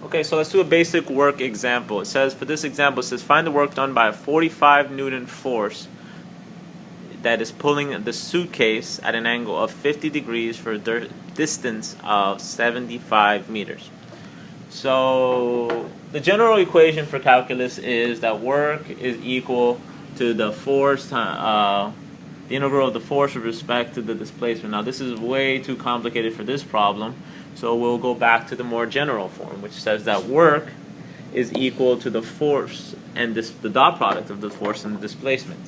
Okay, so let's do a basic work example. It says, for this example, it says find the work done by a 45 Newton force that is pulling the suitcase at an angle of 50 degrees for a distance of 75 meters. So the general equation for calculus is that work is equal to the force the integral of the force with respect to the displacement. Now this is way too complicated for this problem, so we'll go back to the more general form, which says that work is equal to the force and the dot product of the force and the displacement,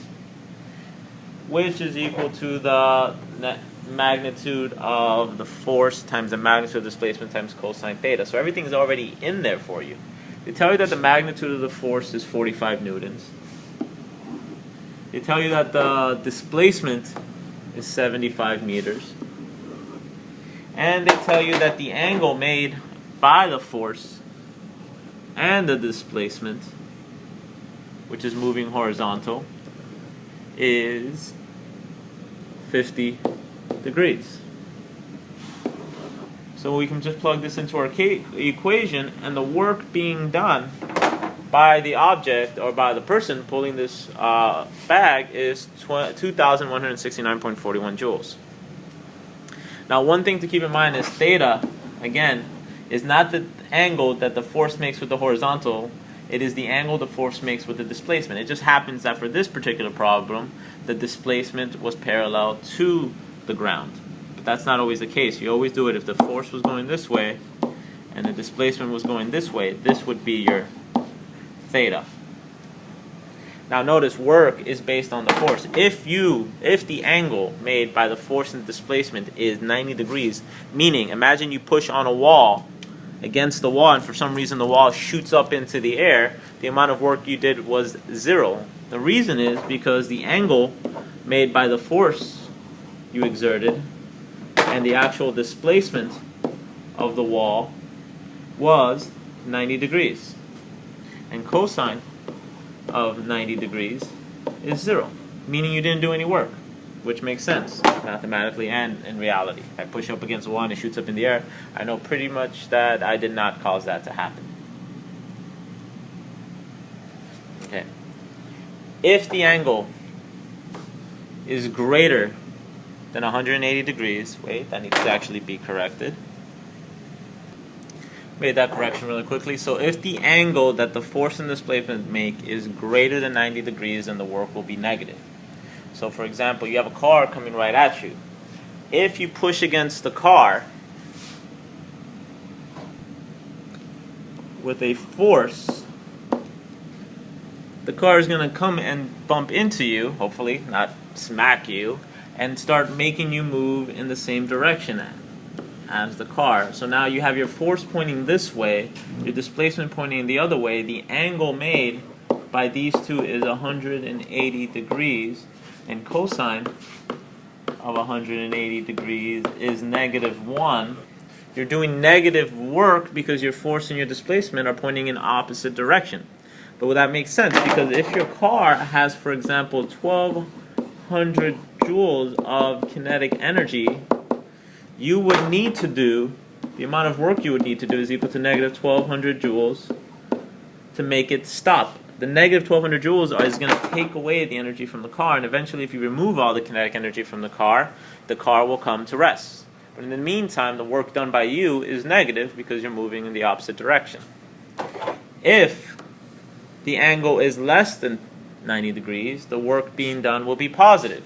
which is equal to the magnitude of the force times the magnitude of displacement times cosine theta. So everything is already in there for you. They tell you that the magnitude of the force is 45 newtons. They tell you that the displacement is 75 meters. And they tell you that the angle made by the force and the displacement, which is moving horizontal, is 50 degrees. So we can just plug this into our equation, and the work being done by the object or by the person pulling this bag is 2,169.41 joules. Now, one thing to keep in mind is theta, again, is not the angle that the force makes with the horizontal. It is the angle the force makes with the displacement. It just happens that for this particular problem, the displacement was parallel to the ground. But that's not always the case. You always do it if the force was going this way and the displacement was going this way. This would be your theta. Now notice work is based on the force. If the angle made by the force and displacement is 90 degrees, meaning imagine you push on a wall against the wall and for some reason the wall shoots up into the air, the amount of work you did was 0. The reason is because the angle made by the force you exerted and the actual displacement of the wall was 90 degrees. And cosine of 90 degrees is 0, meaning you didn't do any work, which makes sense mathematically and in reality. If I push up against a wall and it shoots up in the air, I know pretty much that I did not cause that to happen. Okay. If the angle is greater than 180 degrees, wait, that needs to actually be corrected. Made that correction really quickly. So if the angle that the force and displacement make is greater than 90 degrees, then the work will be negative. So for example, you have a car coming right at you. If you push against the car with a force, the car is going to come and bump into you, hopefully not smack you, and start making you move in the same direction as the car. So now you have your force pointing this way, your displacement pointing the other way. The angle made by these two is 180 degrees, and cosine of 180 degrees is -1. You're doing negative work because your force and your displacement are pointing in opposite direction. But well, that makes sense, because if your car has, for example, 1,200 joules of kinetic energy, you would need to do, the amount of work you would need to do is equal to -1,200 joules to make it stop. The -1,200 joules is going to take away the energy from the car, and eventually if you remove all the kinetic energy from the car will come to rest. But in the meantime, the work done by you is negative because you're moving in the opposite direction. If the angle is less than 90 degrees, the work being done will be positive.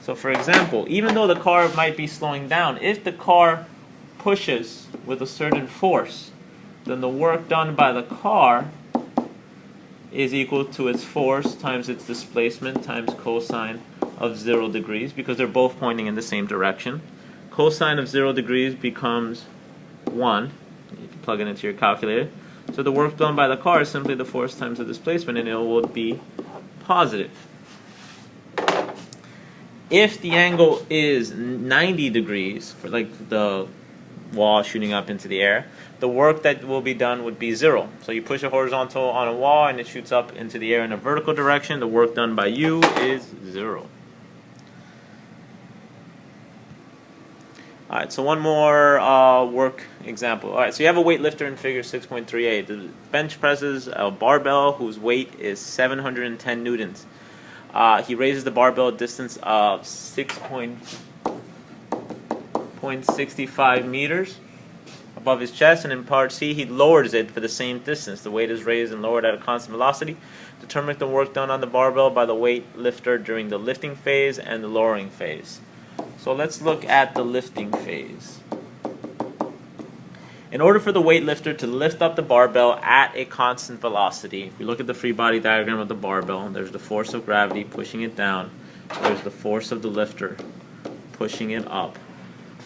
So for example, even though the car might be slowing down, if the car pushes with a certain force, then the work done by the car is equal to its force times its displacement times cosine of 0 degrees, because they're both pointing in the same direction. Cosine of 0 degrees becomes 1. You can plug it into your calculator. So the work done by the car is simply the force times the displacement, and it will be positive. If the angle is 90 degrees, for like the wall shooting up into the air, the work that will be done would be 0. So you push a horizontal on a wall and it shoots up into the air in a vertical direction. The work done by you is 0. All right, so one more work example. All right, so you have a weightlifter in figure 6.38. The bench presses a barbell whose weight is 710 newtons. He raises the barbell a distance of 6.65 meters above his chest, and in part C, he lowers it for the same distance. The weight is raised and lowered at a constant velocity. Determine the work done on the barbell by the weightlifter during the lifting phase and the lowering phase. So let's look at the lifting phase. In order for the weightlifter to lift up the barbell at a constant velocity, if we look at the free body diagram of the barbell, there's the force of gravity pushing it down. There's the force of the lifter pushing it up.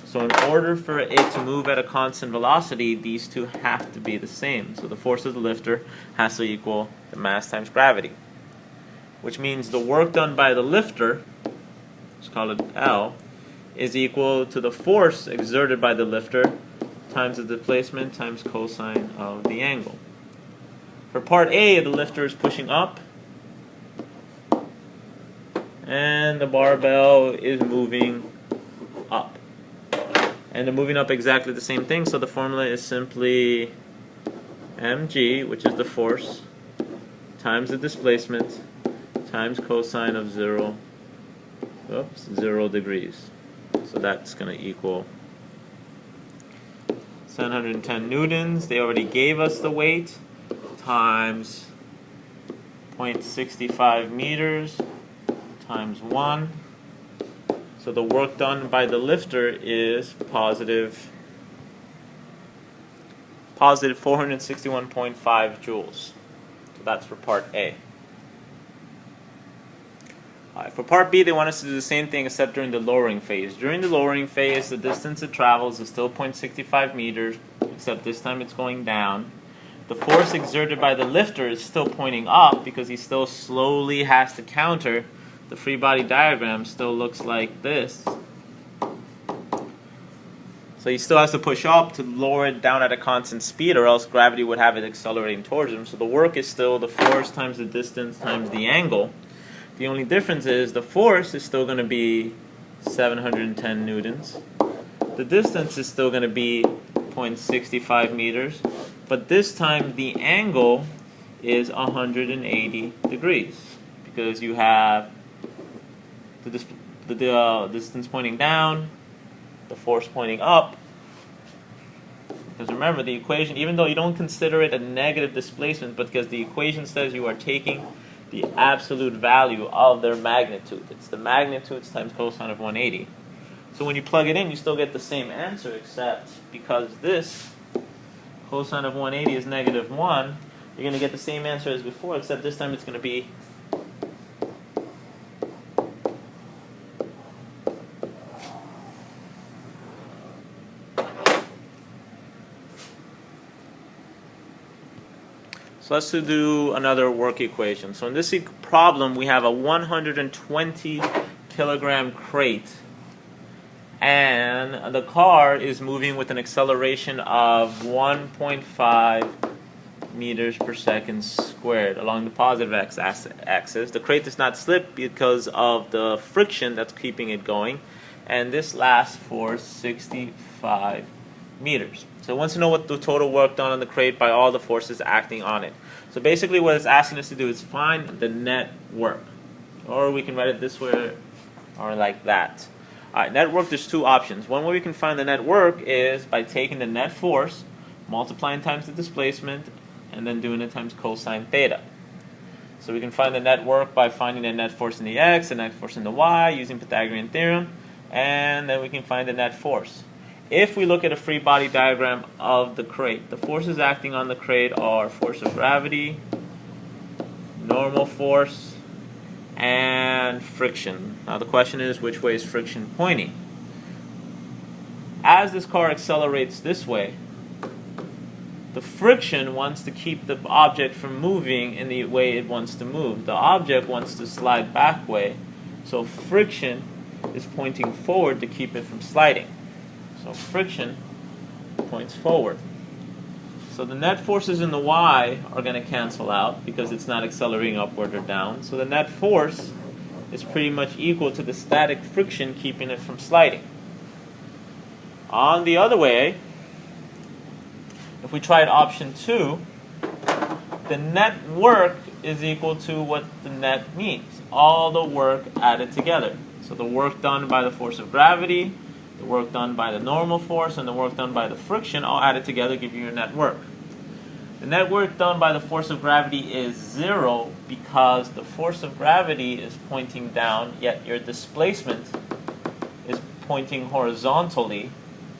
So in order for it to move at a constant velocity, these two have to be the same. So the force of the lifter has to equal the mass times gravity, which means the work done by the lifter, let's call it L, is equal to the force exerted by the lifter times the displacement times cosine of the angle. For part A, the lifter is pushing up, and the barbell is moving up. And they're moving up exactly the same thing, so the formula is simply mg, which is the force, times the displacement, times cosine of 0 degrees. So that's going to equal 710 newtons. They already gave us the weight, times 0.65 meters times 1. So the work done by the lifter is positive 461.5 joules. So that's for part A. For part B, they want us to do the same thing except during the lowering phase. During the lowering phase, the distance it travels is still 0.65 meters, except this time it's going down. The force exerted by the lifter is still pointing up because he still slowly has to counter. The free body diagram still looks like this. So he still has to push up to lower it down at a constant speed, or else gravity would have it accelerating towards him. So the work is still the force times the distance times the angle. The only difference is the force is still going to be 710 newtons. The distance is still going to be 0.65 meters. But this time the angle is 180 degrees. Because you have the distance pointing down, the force pointing up. Because remember, the equation, even though you don't consider it a negative displacement, but because the equation says you are taking the absolute value of their magnitude. It's the magnitudes times cosine of 180. So when you plug it in, you still get the same answer, except because this cosine of 180 is negative 1, you're going to get the same answer as before, except this time it's going to be So let's do another work equation. So in this problem, we have a 120 kilogram crate, and the car is moving with an acceleration of 1.5 meters per second squared along the positive x-axis. The crate does not slip because of the friction that's keeping it going, and this lasts for 65 meters. So it wants to know what the total work done on the crate by all the forces acting on it. So basically what it's asking us to do is find the net work. Or we can write it this way or like that. Alright, net work, there's two options. One way we can find the net work is by taking the net force, multiplying times the displacement, and then doing it times cosine theta. So we can find the net work by finding the net force in the x, the net force in the y, using Pythagorean theorem, and then we can find the net force. If we look at a free body diagram of the crate, the forces acting on the crate are force of gravity, normal force, and friction. Now the question is, which way is friction pointing? As this car accelerates this way, the friction wants to keep the object from moving in the way it wants to move. The object wants to slide back way, so friction is pointing forward to keep it from sliding. So friction points forward. So the net forces in the y are going to cancel out because it's not accelerating upward or down. So the net force is pretty much equal to the static friction keeping it from sliding. On the other way, if we tried option 2, the net work is equal to what the net means. All the work added together. So the work done by the force of gravity, the work done by the normal force, and the work done by the friction, all added together give you your net work. The net work done by the force of gravity is 0 because the force of gravity is pointing down, yet your displacement is pointing horizontally,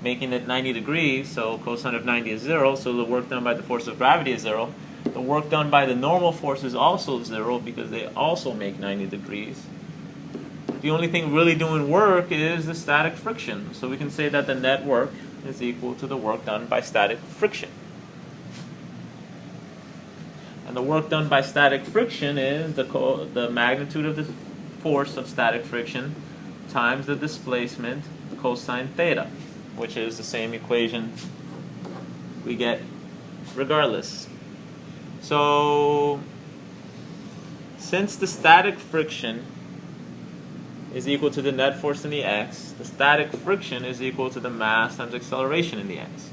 making it 90 degrees, so cosine of 90 is 0, so the work done by the force of gravity is 0. The work done by the normal force is also 0 because they also make 90 degrees. The only thing really doing work is the static friction, so we can say that the net work is equal to the work done by static friction. And the work done by static friction is the magnitude of the force of static friction times the displacement cosine theta, which is the same equation we get regardless. So, since the static friction is equal to the net force in the x, the static friction is equal to the mass times acceleration in the x.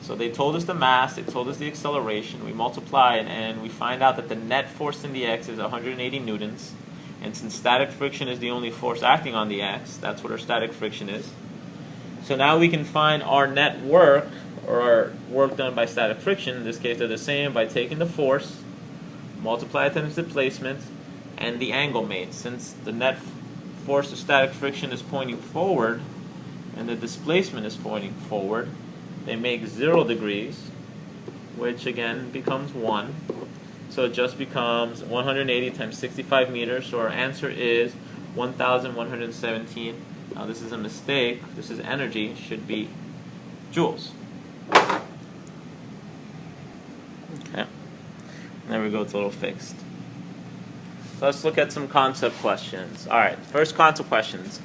So they told us the mass, they told us the acceleration, we multiply it, and we find out that the net force in the x is 180 newtons. And since static friction is the only force acting on the x, that's what our static friction is. So now we can find our net work, or our work done by static friction. In this case they're the same by taking the force, multiply it times displacement, and the angle made. Since the net force of static friction is pointing forward, and the displacement is pointing forward, they make 0 degrees, which again becomes 1. So it just becomes 180 times 65 meters. So our answer is 1,117. Now this is a mistake. This is energy. Should be joules. Okay. There we go. It's a little fixed. So let's look at some concept questions. All right. First concept questions.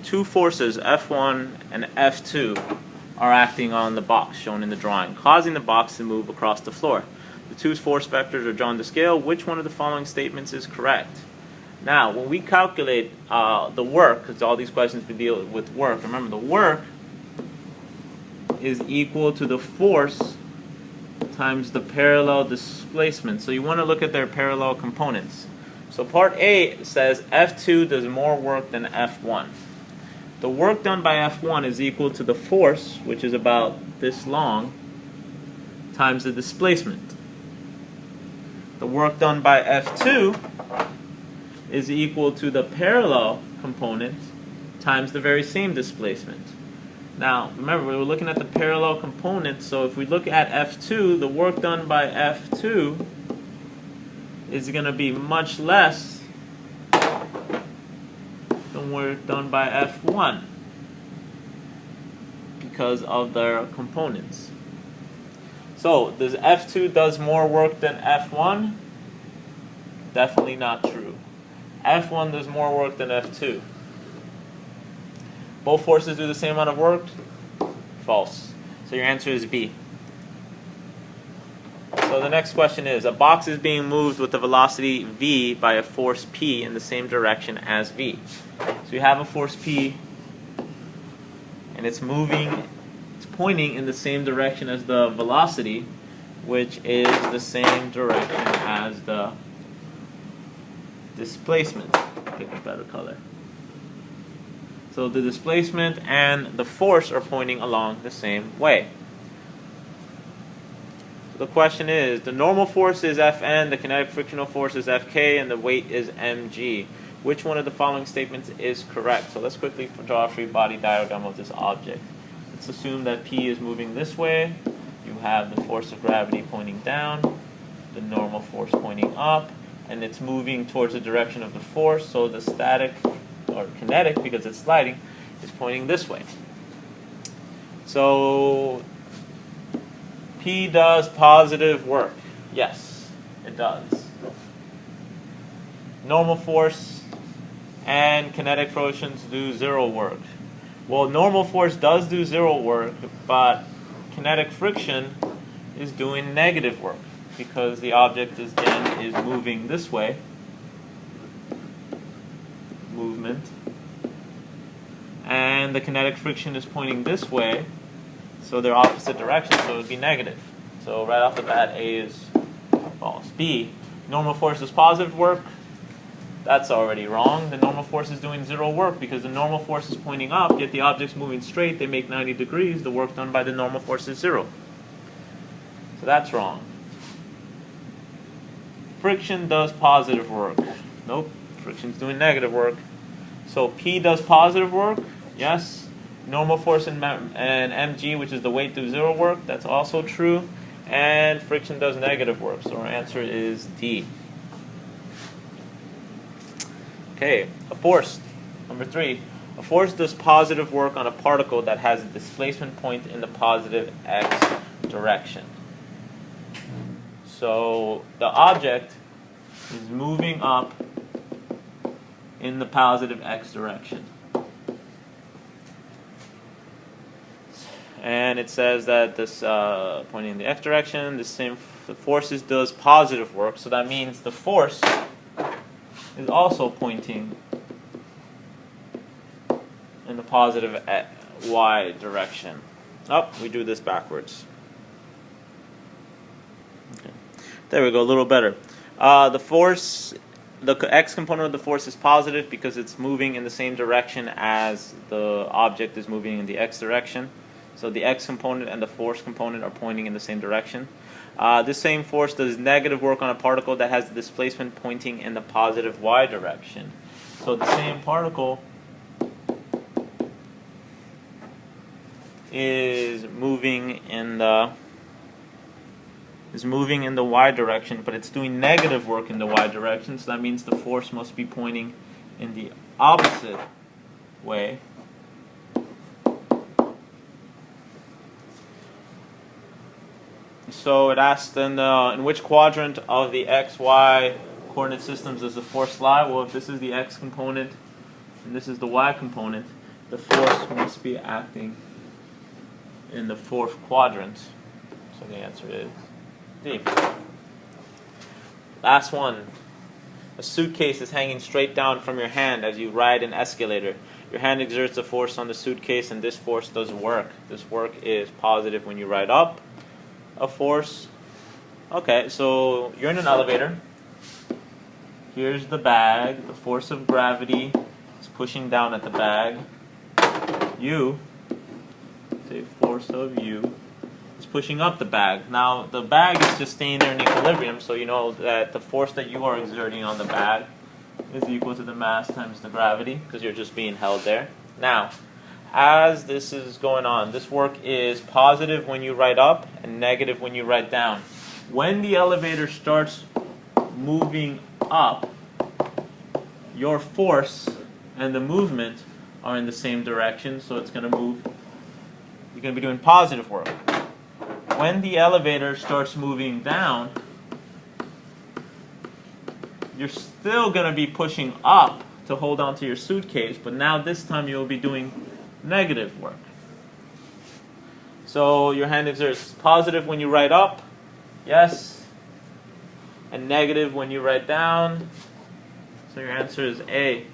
Two forces, F1 and F2, are acting on the box shown in the drawing, causing the box to move across the floor. The two force vectors are drawn to scale. Which one of the following statements is correct? Now, when we calculate the work, because all these questions we deal with work, remember the work is equal to the force times the parallel displacement. So you want to look at their parallel components. So part A says F2 does more work than F1. The work done by F1 is equal to the force, which is about this long, times the displacement. The work done by F2 is equal to the parallel component times the very same displacement. Now, remember, we were looking at the parallel component, so if we look at F2, the work done by F2 is going to be much less than work done by F1 because of their components. So, does F2 does more work than F1? Definitely not true. F1 does more work than F2. Both forces do the same amount of work? False. So your answer is B. So the next question is, a box is being moved with a velocity v by a force P in the same direction as v. So you have a force P, and it's moving, it's pointing in the same direction as the velocity, which is the same direction as the displacement. Pick a better color. So the displacement and the force are pointing along the same way. So the question is, the normal force is Fn, the kinetic frictional force is Fk, and the weight is mg. Which one of the following statements is correct? So let's quickly draw a free body diagram of this object. Let's assume that P is moving this way. You have the force of gravity pointing down, the normal force pointing up, and it's moving towards the direction of the force, so the static, or kinetic, because it's sliding, is pointing this way. So P does positive work. Yes, it does. Normal force and kinetic motions do 0 work. Well, normal force does do 0 work, but kinetic friction is doing negative work because the object is moving this way. Movement. and the kinetic friction is pointing this way, so they're opposite directions, so it would be negative. So right off the bat, A is false. B, normal force is positive work. That's already wrong. The normal force is doing zero work because the normal force is pointing up, yet the object's moving straight. They make 90 degrees. The work done by the normal force is zero. So that's wrong. Friction does positive work. Nope, friction's doing negative work. So P does positive work. Yes. Normal force and mg, which is the weight, do zero work. That's also true. And friction does negative work. So our answer is D. Okay, a force. Number 3. A force does positive work on a particle that has a displacement point in the positive x direction. So the object is moving up in the positive x direction. And it says that this pointing in the x direction, the forces does positive work. So that means the force is also pointing in the positive y direction. Oh, we do this backwards. Okay. There we go, a little better. The force, the x component of the force is positive because it's moving in the same direction as the object is moving in the x direction. So the x component and the force component are pointing in the same direction. This same force does negative work on a particle that has the displacement pointing in the positive y direction. So the same particle is moving in the y direction, but it's doing negative work in the y direction, so that means the force must be pointing in the opposite way. So it asks then in which quadrant of the x, y coordinate systems does the force lie? Well, if this is the x component and this is the y component, the force must be acting in the fourth quadrant. So the answer is D. Last one. A suitcase is hanging straight down from your hand as you ride an escalator. Your hand exerts a force on the suitcase, and this force does work. This work is positive when you ride up. A force. Okay, so you're in an elevator. Here's the bag. The force of gravity is pushing down at the bag. You, say force of U, is pushing up the bag. Now, the bag is just staying there in equilibrium, so you know that the force that you are exerting on the bag is equal to the mass times the gravity, because you're just being held there. Now, as this is going on, this work is positive when you ride up and negative when you ride down. When the elevator starts moving up, your force and the movement are in the same direction, so it's going to move. You're going to be doing positive work. When the elevator starts moving down, you're still going to be pushing up to hold on to your suitcase, but now this time you'll be doing negative work. So your hand exerts positive when you ride up, yes, and negative when you ride down. So your answer is A.